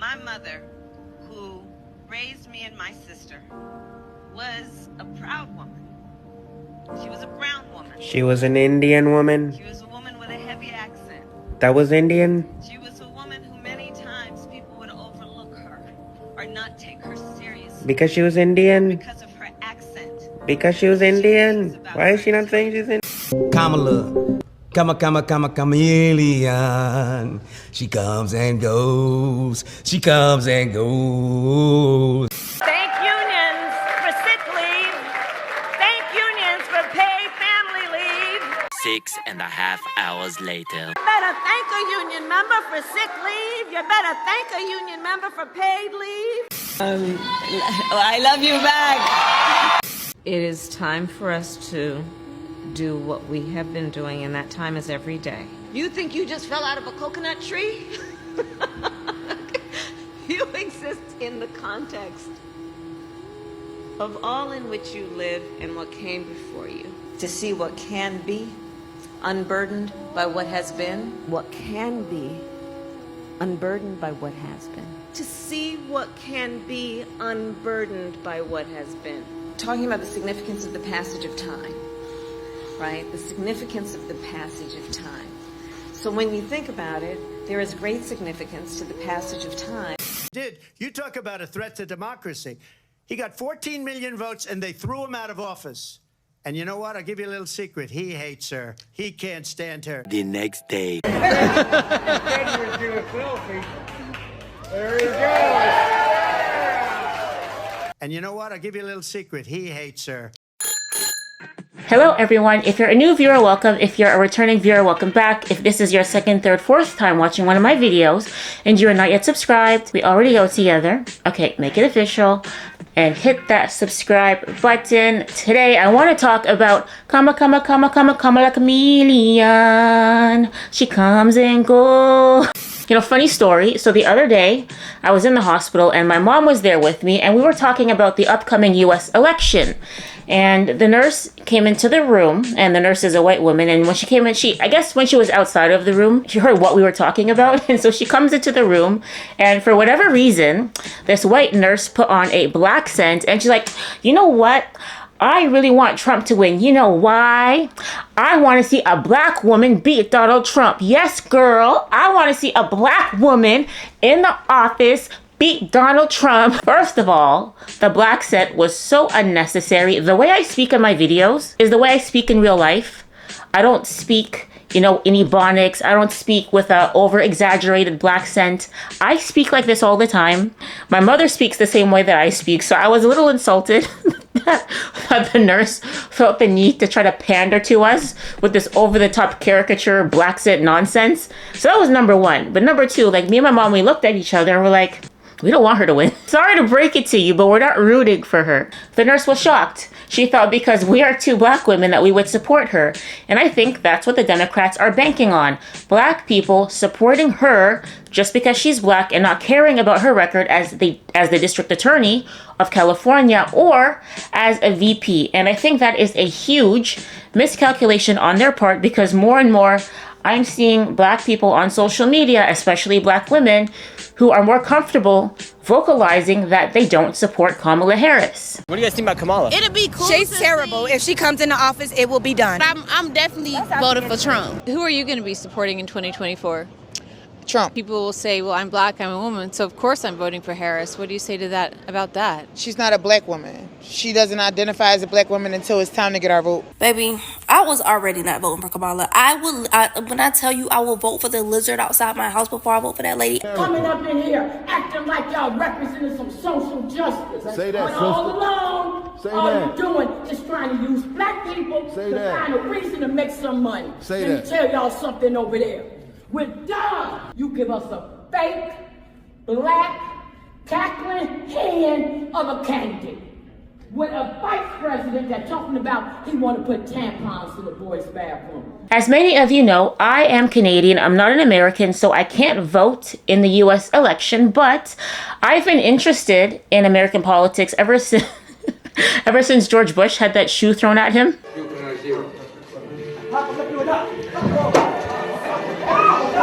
My mother, who raised me and my sister, was a proud woman. She was a brown woman. She was an Indian woman. She was a woman with a heavy accent. That was Indian? She was a woman who many times people would overlook her or not take her seriously. Because she was Indian? Because of her accent. Because she was Indian? Why is she not saying she's Indian? Kamala, chameleon. She comes and goes. She comes and goes. Thank unions for sick leave. Thank unions for paid family leave. 6.5 hours later. You better thank a union member for sick leave. You better thank a union member for paid leave. I love you back. It is time for us to do what we have been doing, and that time is every day. You think you just fell out of a coconut tree? You exist in the context of all in which you live and what came before you. To see what can be, unburdened by what has been. What can be, unburdened by what has been. To see what can be, unburdened by what has been. Talking about the significance of the passage of time, right? The significance of the passage of time. So when you think about it, there is great significance to the passage of time. You talk about a threat to democracy. He got 14 million votes and they threw him out of office. And you know what? I'll give you a little secret. He hates her. He can't stand her. The next day. There he goes. And you know what? I'll give you a little secret. He hates her. Hello everyone, if you're a new viewer, welcome. If you're a returning viewer, welcome back. If this is your second, third, fourth time watching one of my videos and you are not yet subscribed, we already go together. Okay, make it official and hit that subscribe button. Today I want to talk about Kamala chameleon. She comes and goes. You know, funny story. So the other day, I was in the hospital and my mom was there with me and we were talking about the upcoming US election. And the nurse came into the room, and the nurse is a white woman. And when she came in, I guess when she was outside of the room, she heard what we were talking about. And so she comes into the room, and for whatever reason, this white nurse put on a black scent. And she's like, you know what? I really want Trump to win. You know why? I want to see a black woman beat Donald Trump. Yes, girl. I want to see a black woman in the office beat Donald Trump. First of all, the black set was so unnecessary. The way I speak in my videos is the way I speak in real life. I don't speak, in Ebonics. I don't speak with a over-exaggerated black scent. I speak like this all the time. My mother speaks the same way that I speak, so I was a little insulted that the nurse felt the need to try to pander to us with this over-the-top caricature black scent nonsense. So that was number one. But number two, me and my mom, we looked at each other and we're like, we don't want her to win. Sorry to break it to you, but we're not rooting for her. The nurse was shocked. She thought because we are two black women that we would support her. And I think that's what the Democrats are banking on. Black people supporting her just because she's black and not caring about her record as the district attorney of California or as a VP. And I think that is a huge miscalculation on their part because more and more I'm seeing black people on social media, especially black women, who are more comfortable vocalizing that they don't support Kamala Harris. What do you guys think about Kamala? It'll be cool. She's terrible. If she comes into office, it will be done. But I'm definitely voting for Trump. Who are you going to be supporting in 2024? Trump. People will say, well, I'm black, I'm a woman, so of course I'm voting for Harris. What do you say to that about that? She's not a black woman. She doesn't identify as a black woman until it's time to get our vote. Baby, I was already not voting for Kamala. When I tell you I will vote for the lizard outside my house before I vote for that lady. Coming up in here acting like y'all representing some social justice. Say that, when all along, all you're doing is trying to use black people to find a reason to make some money. Let me tell y'all something over there. We're done. You give us a fake, black, cackling hand of a candidate. With a vice president that's talking about he want to put tampons in the boys' bathroom. As many of you know, I am Canadian. I'm not an American, so I can't vote in the US election, but I've been interested in American politics ever since George Bush had that shoe thrown at him.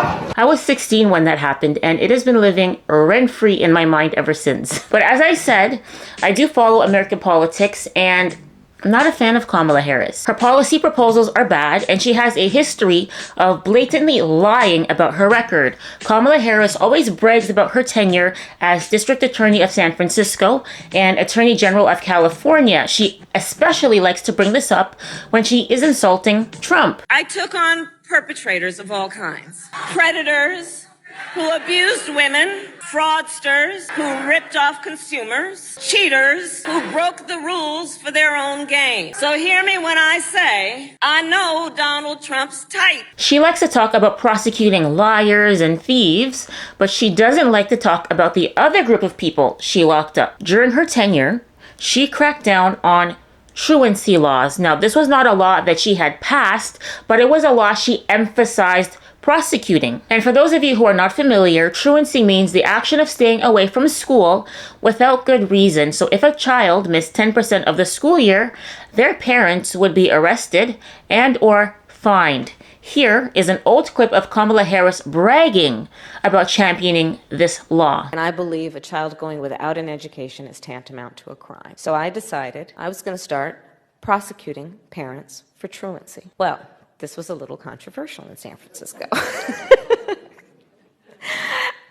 I was 16 when that happened, and it has been living rent-free in my mind ever since. But as I said, I do follow American politics, and I'm not a fan of Kamala Harris. Her policy proposals are bad, and she has a history of blatantly lying about her record. Kamala Harris always brags about her tenure as District Attorney of San Francisco and Attorney General of California. She especially likes to bring this up when she is insulting Trump. I took on perpetrators of all kinds. Predators who abused women, fraudsters who ripped off consumers, cheaters who broke the rules for their own gain. So hear me when I say, I know Donald Trump's type. She likes to talk about prosecuting liars and thieves, but she doesn't like to talk about the other group of people she locked up. During her tenure, she cracked down on truancy laws. Now, this was not a law that she had passed, but it was a law she emphasized prosecuting. And for those of you who are not familiar, truancy means the action of staying away from school without good reason. So if a child missed 10% of the school year, their parents would be arrested and or fined. Here is an old clip of Kamala Harris bragging about championing this law. And I believe a child going without an education is tantamount to a crime. So I decided I was going to start prosecuting parents for truancy. Well, this was a little controversial in San Francisco.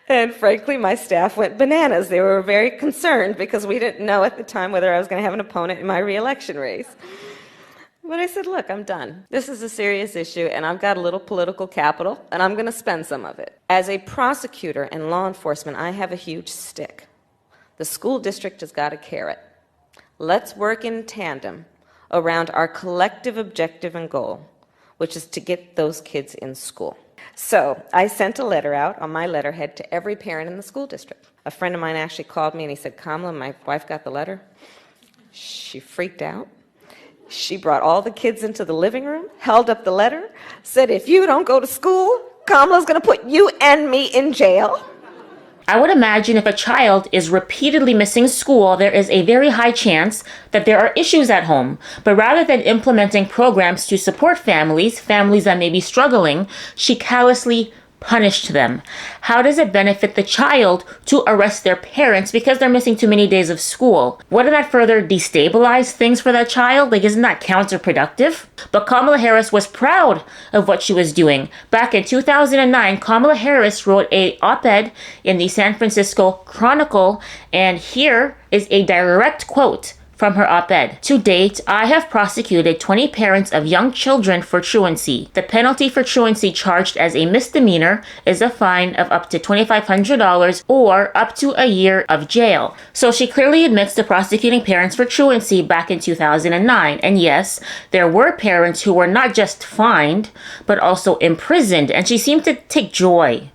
And frankly, my staff went bananas. They were very concerned because we didn't know at the time whether I was going to have an opponent in my re-election race. But I said, look, I'm done. This is a serious issue, and I've got a little political capital, and I'm going to spend some of it. As a prosecutor and law enforcement, I have a huge stick. The school district has got a carrot. Let's work in tandem around our collective objective and goal, which is to get those kids in school. So I sent a letter out on my letterhead to every parent in the school district. A friend of mine actually called me and he said, Kamala, my wife got the letter. She freaked out. She brought all the kids into the living room, held up the letter, said, if you don't go to school, Kamala's going to put you and me in jail. I would imagine if a child is repeatedly missing school, there is a very high chance that there are issues at home. But rather than implementing programs to support families that may be struggling, she callously punished them. How does it benefit the child to arrest their parents because they're missing too many days of school? Wouldn't that further destabilize things for that child? Like, isn't that counterproductive? But Kamala Harris was proud of what she was doing. Back in 2009, Kamala Harris wrote an op-ed in the San Francisco Chronicle, and here is a direct quote from her op-ed. To date, I have prosecuted 20 parents of young children for truancy. The penalty for truancy charged as a misdemeanor is a fine of up to $2,500 or up to a year of jail. So she clearly admits to prosecuting parents for truancy back in 2009. And yes, there were parents who were not just fined, but also imprisoned. And she seemed to take joy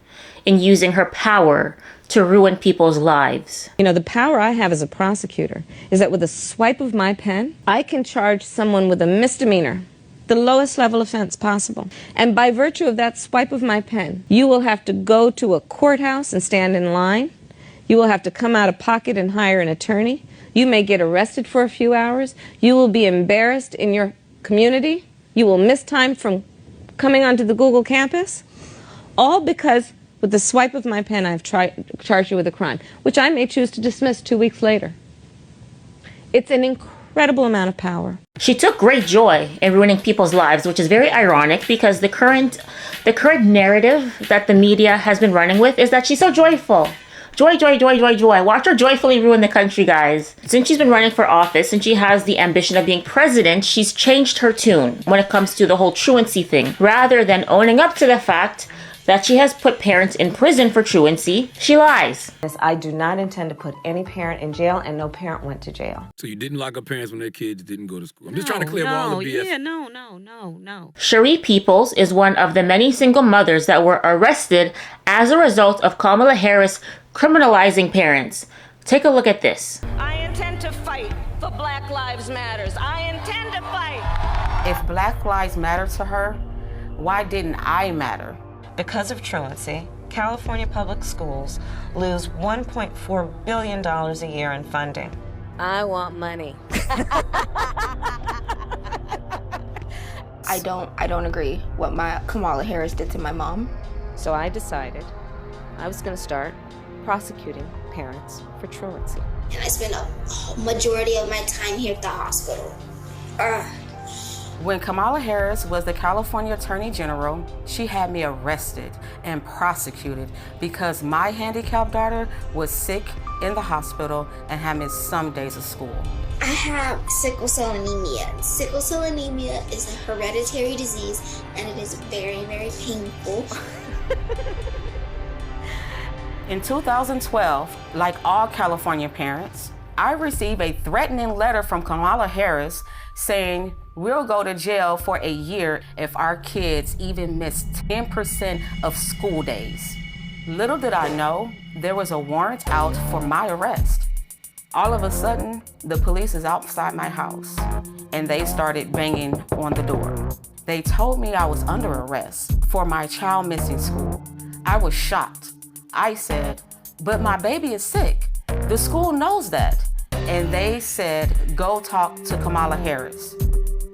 in using her power to ruin people's lives. You know, the power I have as a prosecutor is that with a swipe of my pen, I can charge someone with a misdemeanor, the lowest level offense possible. And by virtue of that swipe of my pen, you will have to go to a courthouse and stand in line. You will have to come out of pocket and hire an attorney. You may get arrested for a few hours. You will be embarrassed in your community. You will miss time from coming onto the Google campus. All because with the swipe of my pen, I've charged you with a crime, which I may choose to dismiss 2 weeks later. It's an incredible amount of power. She took great joy in ruining people's lives, which is very ironic because the current narrative that the media has been running with is that she's so joyful. Joy, joy, joy, joy, joy. Watch her joyfully ruin the country, guys. Since she's been running for office and she has the ambition of being president, she's changed her tune when it comes to the whole truancy thing. Rather than owning up to the fact that she has put parents in prison for truancy, she lies. I do not intend to put any parent in jail, and no parent went to jail. So you didn't lock up parents when their kids didn't go to school? I'm just trying to clear up all the BS. Yeah, no. Cheree People is one of the many single mothers that were arrested as a result of Kamala Harris criminalizing parents. Take a look at this. I intend to fight for Black Lives Matters. I intend to fight. If Black Lives matter to her, why didn't I matter? Because of truancy, California public schools lose $1.4 billion a year in funding. I want money. I don't agree what Kamala Harris did to my mom. So I decided I was going to start prosecuting parents for truancy. And I spent a majority of my time here at the hospital. When Kamala Harris was the California Attorney General, she had me arrested and prosecuted because my handicapped daughter was sick in the hospital and had missed some days of school. I have sickle cell anemia. Sickle cell anemia is a hereditary disease and it is very, very painful. In 2012, like all California parents, I received a threatening letter from Kamala Harris saying, "We'll go to jail for a year if our kids even miss 10% of school days." Little did I know, there was a warrant out for my arrest. All of a sudden, the police is outside my house and they started banging on the door. They told me I was under arrest for my child missing school. I was shocked. I said, "But my baby is sick. The school knows that." And they said, "Go talk to Kamala Harris.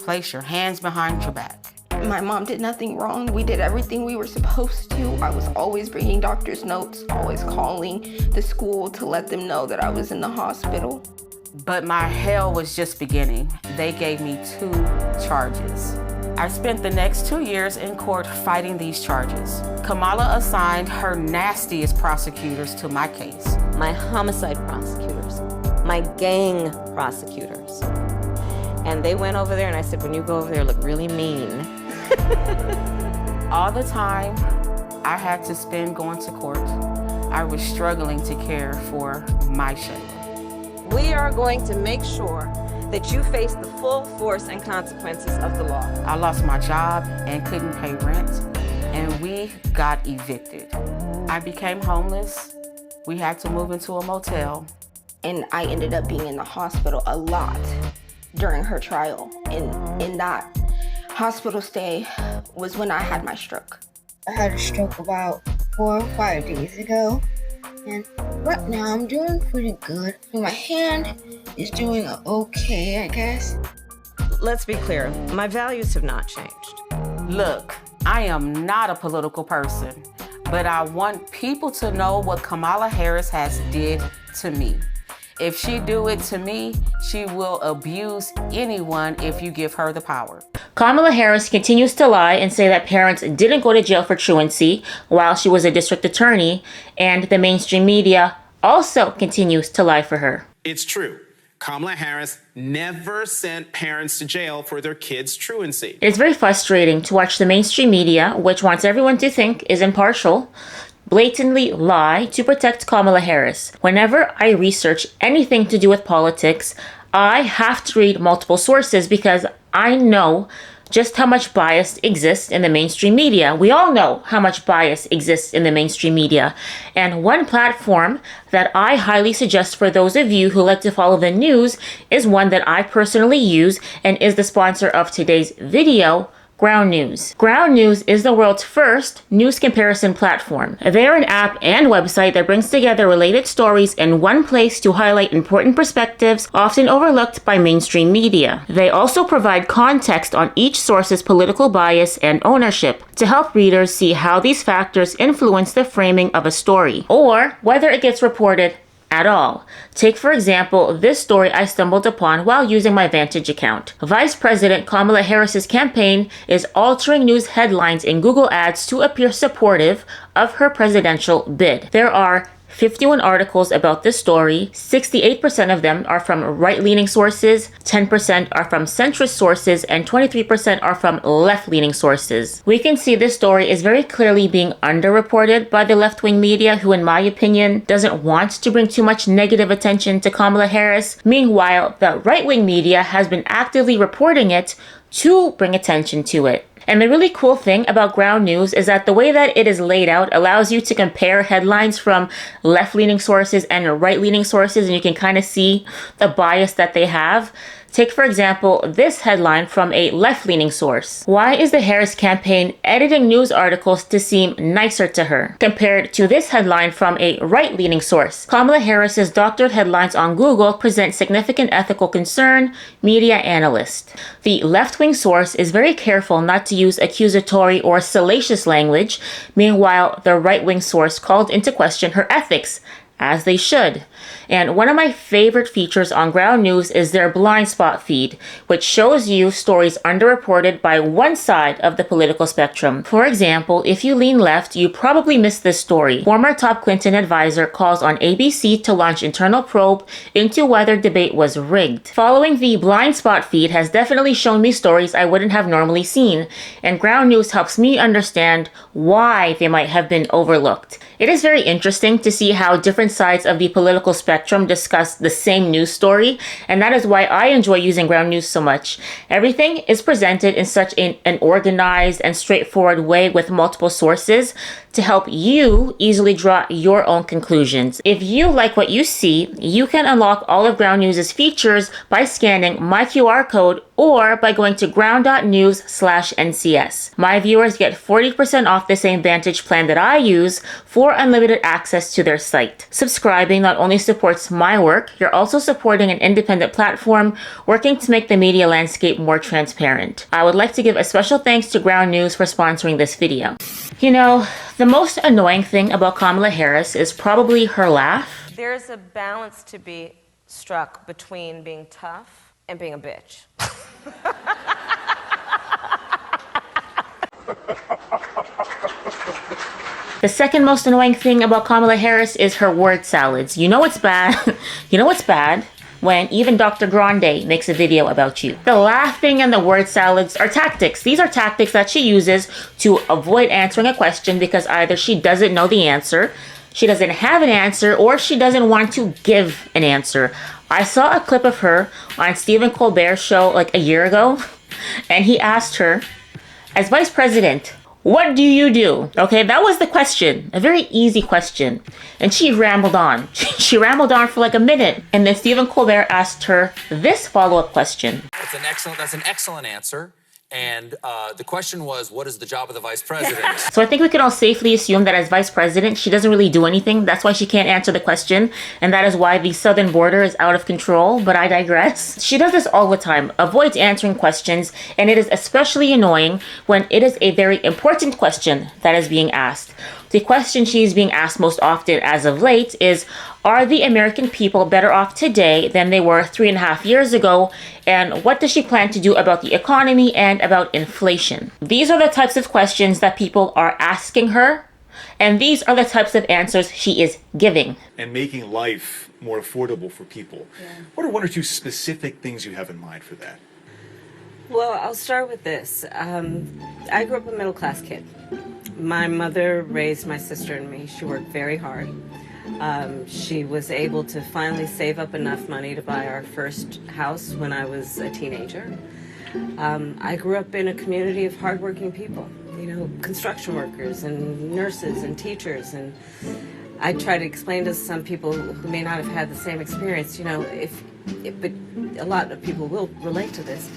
Place your hands behind your back." My mom did nothing wrong. We did everything we were supposed to. I was always bringing doctor's notes, always calling the school to let them know that I was in the hospital. But my hell was just beginning. They gave me 2 charges. I spent the next 2 years in court fighting these charges. Kamala assigned her nastiest prosecutors to my case. My homicide prosecutors, my gang prosecutors. And they went over there and I said, "When you go over there, look really mean." All the time I had to spend going to court, I was struggling to care for my Shayla. We are going to make sure that you face the full force and consequences of the law. I lost my job and couldn't pay rent, and we got evicted. I became homeless. We had to move into a motel. And I ended up being in the hospital a lot during her trial. And in that hospital stay was when I had my stroke. I had a stroke about 4 or 5 days ago, and right now I'm doing pretty good. My hand is doing okay, I guess. Let's be clear, my values have not changed. Look, I am not a political person, but I want people to know what Kamala Harris has did to me. If she do it to me, she will abuse anyone if you give her the power. Kamala Harris continues to lie and say that parents didn't go to jail for truancy while she was a district attorney, and the mainstream media also continues to lie for her. It's true. Kamala Harris never sent parents to jail for their kids' truancy. It's very frustrating to watch the mainstream media, which wants everyone to think is impartial, blatantly lie to protect Kamala Harris. Whenever I research anything to do with politics, I have to read multiple sources because I know just how much bias exists in the mainstream media. We all know how much bias exists in the mainstream media. And one platform that I highly suggest for those of you who like to follow the news is one that I personally use and is the sponsor of today's video, Ground News. Ground News is the world's first news comparison platform. They're an app and website that brings together related stories in one place to highlight important perspectives often overlooked by mainstream media. They also provide context on each source's political bias and ownership to help readers see how these factors influence the framing of a story, or whether it gets reported at all. Take, for example, this story I stumbled upon while using my Vantage account. Vice President Kamala Harris's campaign is altering news headlines in Google Ads to appear supportive of her presidential bid. There are 51 articles about this story. 68% of them are from right-leaning sources, 10% are from centrist sources, and 23% are from left-leaning sources. We can see this story is very clearly being underreported by the left-wing media, who in my opinion doesn't want to bring too much negative attention to Kamala Harris. Meanwhile, the right-wing media has been actively reporting it to bring attention to it. And the really cool thing about Ground News is that the way that it is laid out allows you to compare headlines from left-leaning sources and right-leaning sources, and you can kind of see the bias that they have. Take, for example, this headline from a left-leaning source. Why is the Harris campaign editing news articles to seem nicer to her? Compared to this headline from a right-leaning source. Kamala Harris's doctored headlines on Google present significant ethical concern, media analyst. The left-wing source is very careful not to use accusatory or salacious language. Meanwhile, the right-wing source called into question her ethics, as they should. And one of my favorite features on Ground News is their blind spot feed, which shows you stories underreported by one side of the political spectrum. For example, if you lean left, you probably missed this story. Former top Clinton advisor calls on ABC to launch internal probe into whether debate was rigged. Following the blind spot feed has definitely shown me stories I wouldn't have normally seen, and Ground News helps me understand why they might have been overlooked. It is very interesting to see how different sides of the political spectrum discuss the same news story, and that is why I enjoy using Ground News so much. Everything is presented in such an organized and straightforward way with multiple sources to help you easily draw your own conclusions. If you like what you see, you can unlock all of Ground News' features by scanning my QR code or by going to ground.news/NCS. My viewers get 40% off the same Vantage plan that I use for unlimited access to their site. Subscribing not only supports my work, you're also supporting an independent platform working to make the media landscape more transparent. I would like to give a special thanks to Ground News for sponsoring this video. You know, the most annoying thing about Kamala Harris is probably her laugh. There's a balance to be struck between being tough and being a bitch. The second most annoying thing about Kamala Harris is her word salads. You know it's bad. You know it's bad when even Dr. Grande makes a video about you. The laughing and the word salads are tactics. These are tactics that she uses to avoid answering a question because either she doesn't know the answer, she doesn't have an answer, or she doesn't want to give an answer. I saw a clip of her on Stephen Colbert's show like a year ago, and he asked her, as vice president, what do you do? Okay, that was the question. A very easy question. And she rambled on. She rambled on for like a minute. And then Stephen Colbert asked her this follow-up question. That's an excellent answer. And the question was, what is the job of the vice president? So I think we can all safely assume that as vice president, she doesn't really do anything. That's why she can't answer the question. And that is why the southern border is out of control. But I digress. She does this all the time, avoids answering questions. And it is especially annoying when it is a very important question that is being asked. The question she's being asked most often as of late is, are the American people better off today than they were 3.5 years ago? And what does she plan to do about the economy and about inflation? These are the types of questions that people are asking her. And these are the types of answers she is giving. And making life more affordable for people. Yeah. What are one or two specific things you have in mind for that? Well, I'll start with this. I grew up a middle-class kid. My mother raised my sister and me. She worked very hard. She was able to finally save up enough money to buy our first house when I was a teenager. I grew up in a community of hardworking people, you know, construction workers and nurses and teachers. And I try to explain to some people who may not have had the same experience, you know, but a lot of people will relate to this.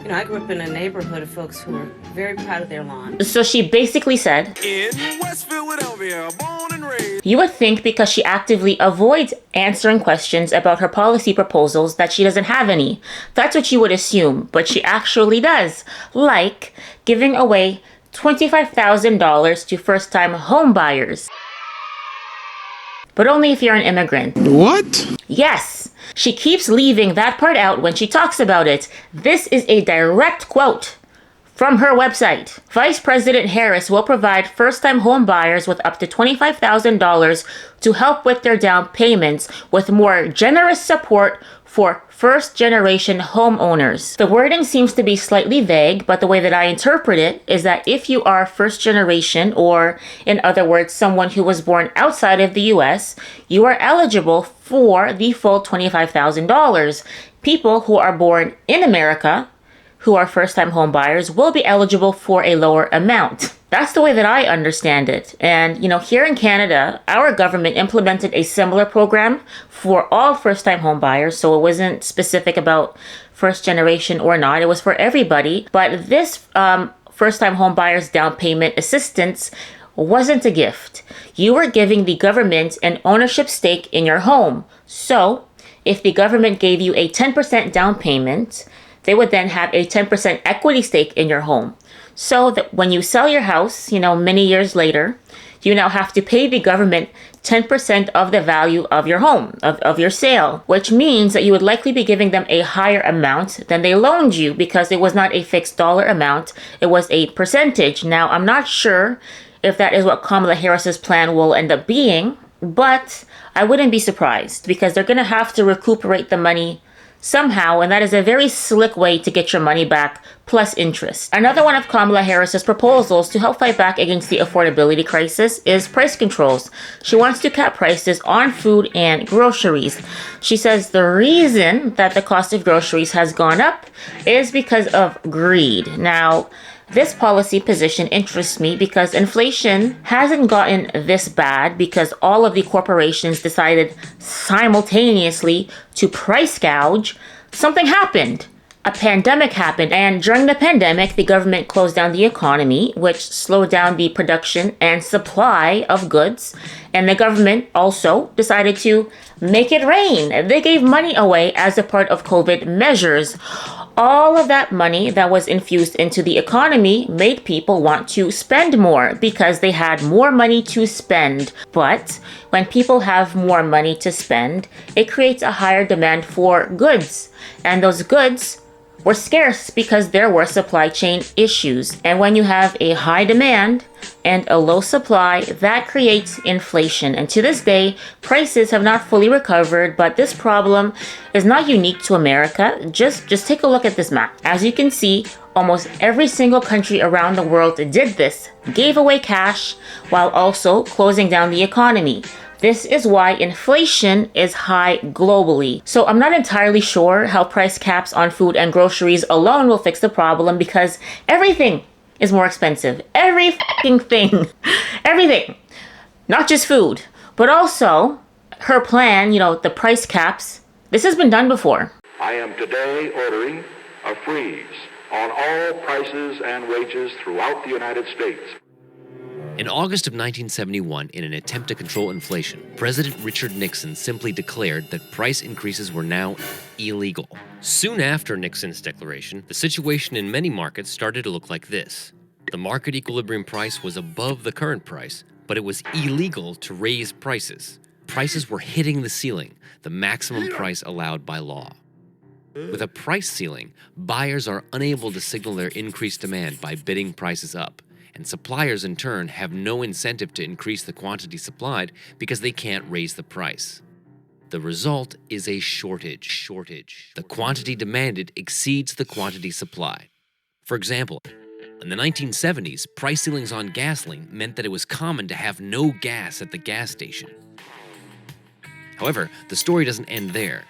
You know, I grew up in a neighborhood of folks who were very proud of their lawn. So she basically said, in West Philadelphia, born and raised. You would think because she actively avoids answering questions about her policy proposals that she doesn't have any. That's what you would assume, but she actually does. Like giving away $25,000 to first-time home buyers. But only if you're an immigrant. What? Yes. She keeps leaving that part out when she talks about it. This is a direct quote from her website. Vice President Harris will provide first-time home buyers with up to $25,000 to help with their down payments with more generous support for first-generation homeowners. The wording seems to be slightly vague, but the way that I interpret it is that if you are first generation, or in other words, someone who was born outside of the US, you are eligible for the full $25,000. People who are born in America, who are first-time home buyers, will be eligible for a lower amount. That's the way that I understand it. And, here in Canada, our government implemented a similar program for all first-time home buyers. So it wasn't specific about first generation or not. It was for everybody. But this first-time home buyers down payment assistance wasn't a gift. You were giving the government an ownership stake in your home. So if the government gave you a 10% down payment, they would then have a 10% equity stake in your home. So that when you sell your house, many years later, you now have to pay the government 10% of the value of your home, of your sale, which means that you would likely be giving them a higher amount than they loaned you because it was not a fixed dollar amount, it was a percentage. Now, I'm not sure if that is what Kamala Harris's plan will end up being, but I wouldn't be surprised because they're going to have to recuperate the money somehow, and that is a very slick way to get your money back, plus interest. Another one of Kamala Harris's proposals to help fight back against the affordability crisis is price controls. She wants to cap prices on food and groceries. She says the reason that the cost of groceries has gone up is because of greed. Now, this policy position interests me because inflation hasn't gotten this bad because all of the corporations decided simultaneously to price gouge. Something happened. A pandemic happened, and during the pandemic, the government closed down the economy, which slowed down the production and supply of goods. And the government also decided to make it rain. They gave money away as a part of COVID measures. All of that money that was infused into the economy made people want to spend more because they had more money to spend. But when people have more money to spend, it creates a higher demand for goods. And those goods were scarce because there were supply chain issues. And when you have a high demand and a low supply, that creates inflation. And to this day, prices have not fully recovered, but this problem is not unique to America. Just take a look at this map. As you can see, almost every single country around the world did this, gave away cash while also closing down the economy. This is why inflation is high globally. So I'm not entirely sure how price caps on food and groceries alone will fix the problem because everything is more expensive. Every fucking thing. Everything. Not just food, but also her plan, the price caps. This has been done before. I am today ordering a freeze on all prices and wages throughout the United States. In August of 1971, in an attempt to control inflation, President Richard Nixon simply declared that price increases were now illegal. Soon after Nixon's declaration, the situation in many markets started to look like this. The market equilibrium price was above the current price, but it was illegal to raise prices. Prices were hitting the ceiling, the maximum price allowed by law. With a price ceiling, buyers are unable to signal their increased demand by bidding prices up. And suppliers, in turn, have no incentive to increase the quantity supplied because they can't raise the price. The result is a shortage. The quantity demanded exceeds the quantity supplied. For example, in the 1970s, price ceilings on gasoline meant that it was common to have no gas at the gas station. However, the story doesn't end there.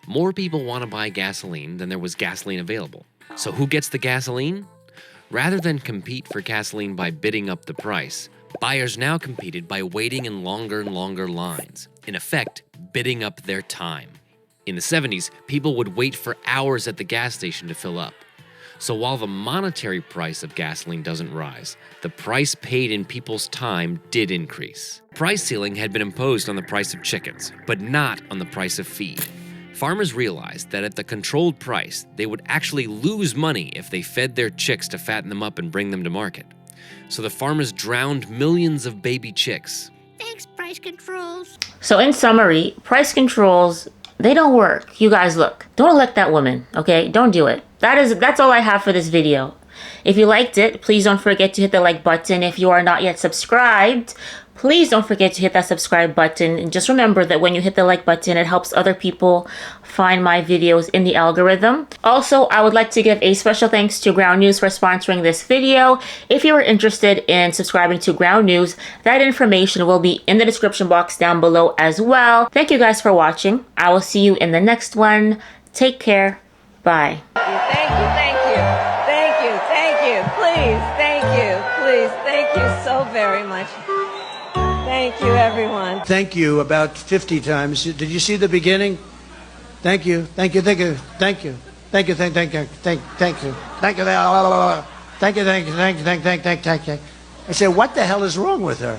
More people want to buy gasoline than there was gasoline available. So who gets the gasoline? Rather than compete for gasoline by bidding up the price, buyers now competed by waiting in longer and longer lines, in effect, bidding up their time. In the 70s, people would wait for hours at the gas station to fill up. So while the monetary price of gasoline doesn't rise, the price paid in people's time did increase. Price ceiling had been imposed on the price of chickens, but not on the price of feed. Farmers realized that at the controlled price, they would actually lose money if they fed their chicks to fatten them up and bring them to market. So the farmers drowned millions of baby chicks. Thanks, price controls. So in summary, price controls, they don't work. You guys look, don't elect that woman, okay? Don't do it. That's all I have for this video. If you liked it, please don't forget to hit the like button. If you are not yet subscribed, please don't forget to hit that subscribe button. And just remember that when you hit the like button, it helps other people find my videos in the algorithm. Also, I would like to give a special thanks to Ground News for sponsoring this video. If you are interested in subscribing to Ground News, that information will be in the description box down below as well. Thank you guys for watching. I will see you in the next one. Take care. Bye. Thank you. Please, thank you. Please. Please, thank you so very much. Thank you, everyone. Thank you about 50 times. Did you see the beginning? Thank you, thank you, thank you, thank you, thank you, thank you, thank you, thank you, thank you, thank you, thank you, thank you, thank you. I said, what the hell is wrong with her?